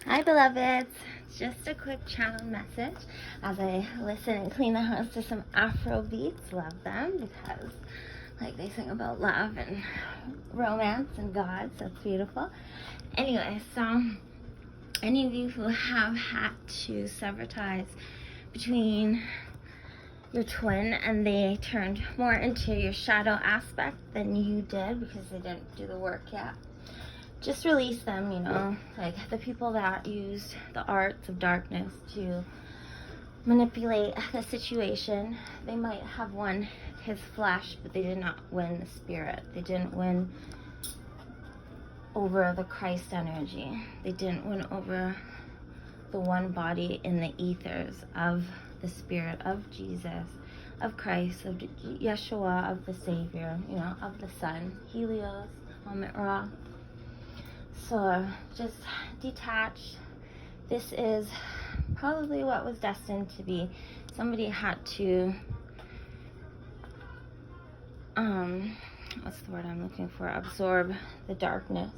Hi beloveds, just a quick channel message as I listen and clean the house to some Afro beats. Love them because like they sing about love and romance and God, so it's beautiful. Anyway, so any of you who have had to sever ties between your twin and they turned more into your shadow aspect than you did because they didn't do the work yet, just release them, like the people that used the arts of darkness to manipulate the situation. They might have won his flesh, but they did not win the spirit. They didn't win over the Christ energy. They didn't win over the one body in the ethers of the spirit of Jesus, of Christ, of Yeshua, of the Savior, of the Son, Helios, Amit Ra. So just detach. This is probably what was destined to be. Somebody had to, what's the word I'm looking for? Absorb the darkness.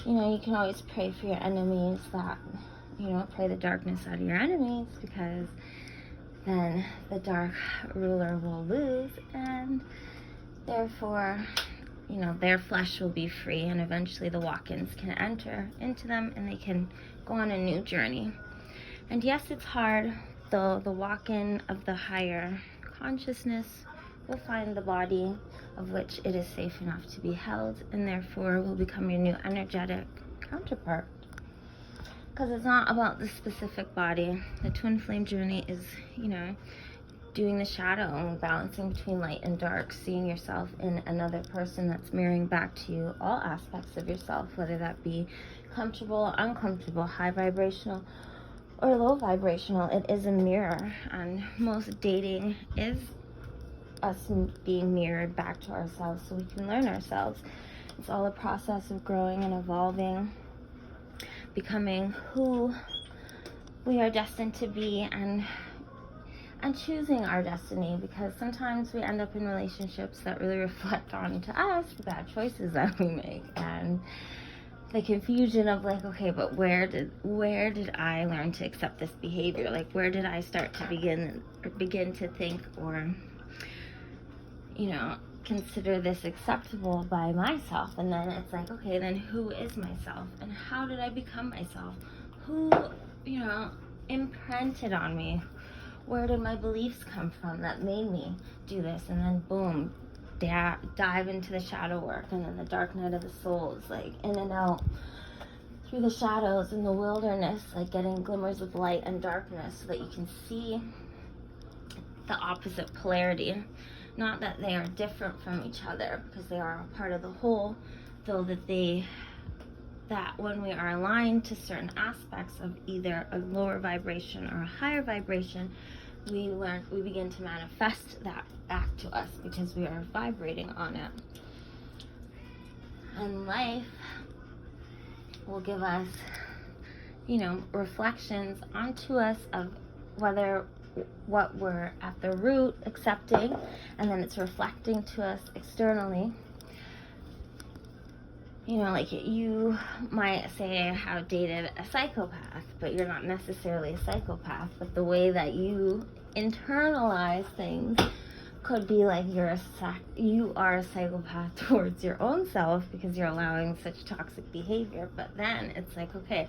You can always pray for your enemies that, pray the darkness out of your enemies, because then the dark ruler will lose and therefore their flesh will be free, and eventually the walk-ins can enter into them and they can go on a new journey. And yes, it's hard, though the walk-in of the higher consciousness will find the body of which it is safe enough to be held, and therefore will become your new energetic counterpart. Because it's not about the specific body. The twin flame journey is, doing the shadow and balancing between light and dark, seeing yourself in another person that's mirroring back to you all aspects of yourself, whether that be comfortable, uncomfortable, high vibrational, or low vibrational. It is a mirror, and most dating is us being mirrored back to ourselves so we can learn ourselves. It's all a process of growing and evolving, becoming who we are destined to be, and choosing our destiny, because sometimes we end up in relationships that really reflect onto us, the bad choices that we make, and the confusion of like, okay, but where did I learn to accept this behavior? Like, where did I start to begin to think or consider this acceptable by myself? And then it's like, okay, then who is myself, and how did I become myself? Who imprinted on me? Where did my beliefs come from that made me do this? And then boom, dive into the shadow work, and then the dark night of the soul is like in and out through the shadows in the wilderness, like getting glimmers of light and darkness so that you can see the opposite polarity. Not that they are different from each other, because they are a part of the whole, though that when we are aligned to certain aspects of either a lower vibration or a higher vibration, we begin to manifest that back to us because we are vibrating on it. And life will give us, reflections onto us of what we're at the root accepting, and then it's reflecting to us externally. Like you might say, I have dated a psychopath, but you're not necessarily a psychopath. But the way that you internalize things could be like you are a psychopath towards your own self because you're allowing such toxic behavior. But then it's like, okay,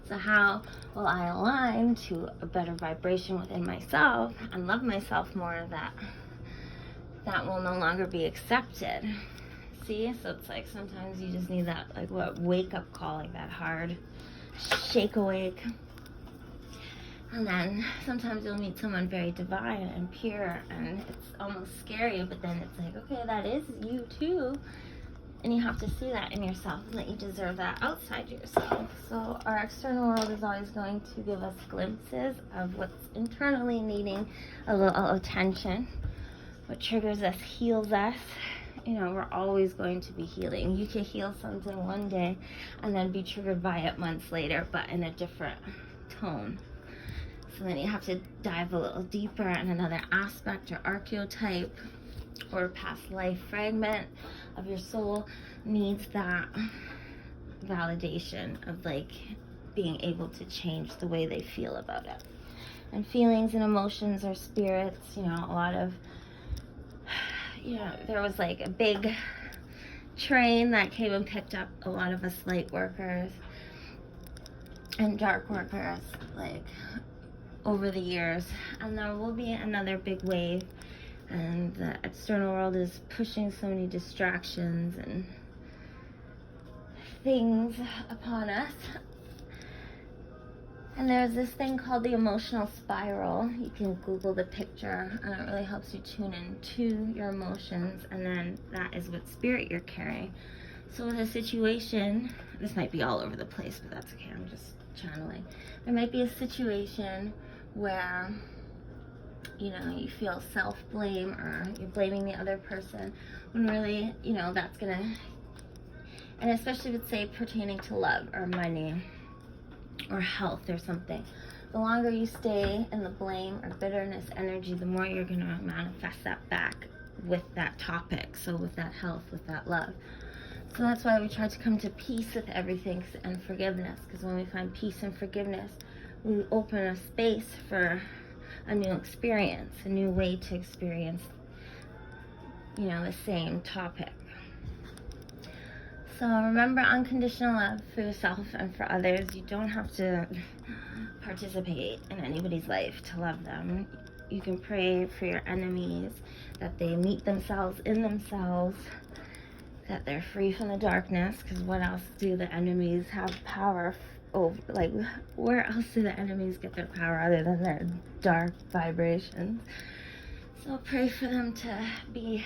so how will I align to a better vibration within myself and love myself more, that will no longer be accepted? See? So it's like sometimes you just need that, like, wake up call, like that hard shake awake. And then sometimes you'll meet someone very divine and pure, and it's almost scary, but then it's like, okay, that is you too. And you have to see that in yourself, and that you deserve that outside yourself. So our external world is always going to give us glimpses of what's internally needing a little attention. What triggers us heals us. We're always going to be healing. You can heal something one day and then be triggered by it months later, but in a different tone. So then you have to dive a little deeper in another aspect or archetype or past life fragment of your soul needs that validation of like being able to change the way they feel about it. And feelings and emotions are spirits, you know, a lot of, you know, there was like a big train that came and picked up a lot of us light workers and dark workers, like, over the years. And there will be another big wave, and the external world is pushing so many distractions and things upon us. And there's this thing called the emotional spiral. You can Google the picture, and it really helps you tune into your emotions, and then that is what spirit you're carrying. So with a situation, this might be all over the place, but that's okay, I'm just channeling. There might be a situation where, you know, you feel self-blame, or you're blaming the other person, when really, you know, that's gonna, and especially with, say, pertaining to love or money or health or something, the longer you stay in the blame or bitterness energy, the more you're going to manifest that back with that topic. So with that health, with that love. So that's why we try to come to peace with everything and forgiveness, because when we find peace and forgiveness, we open a space for a new experience, a new way to experience, you know, the same topic. So remember, unconditional love for yourself and for others. You don't have to participate in anybody's life to love them. You can pray for your enemies, that they meet themselves in themselves, that they're free from the darkness, because what else do the enemies have power over? Like, where else do the enemies get their power other than their dark vibrations? So pray for them to be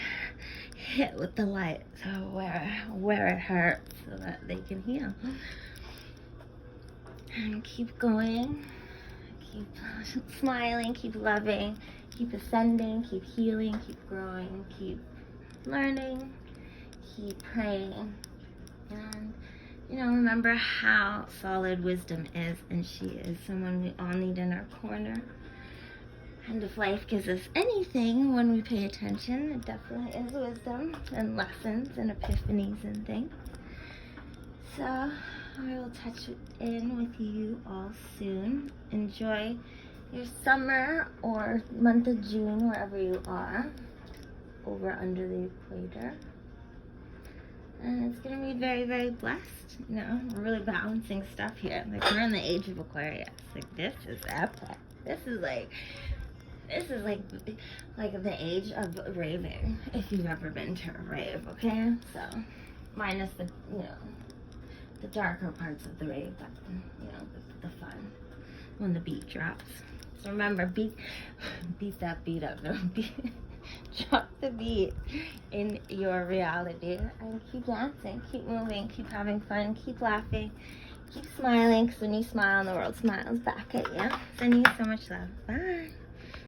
hit with the light, so where it hurts, so that they can heal. And keep going, keep smiling, keep loving, keep ascending, keep healing, keep growing, keep learning, keep praying. And, you know, remember how solid wisdom is, and she is someone we all need in our corner. And if life gives us anything when we pay attention, it definitely is wisdom and lessons and epiphanies and things. So I will touch in with you all soon. Enjoy your summer or month of June, wherever you are, over under the equator. And it's going to be very, very blessed. You know, we're really balancing stuff here. Like, we're in the age of Aquarius. Like, this is epic. This is like the age of raving, if you've ever been to a rave, okay? So, minus the, you know, the darker parts of the rave, but, you know, the fun, when the beat drops. So remember, beat that beat up, don't drop the beat in your reality, and keep dancing, keep moving, keep having fun, keep laughing, keep smiling, because when you smile, the world smiles back at you. Sending you so much love. Bye.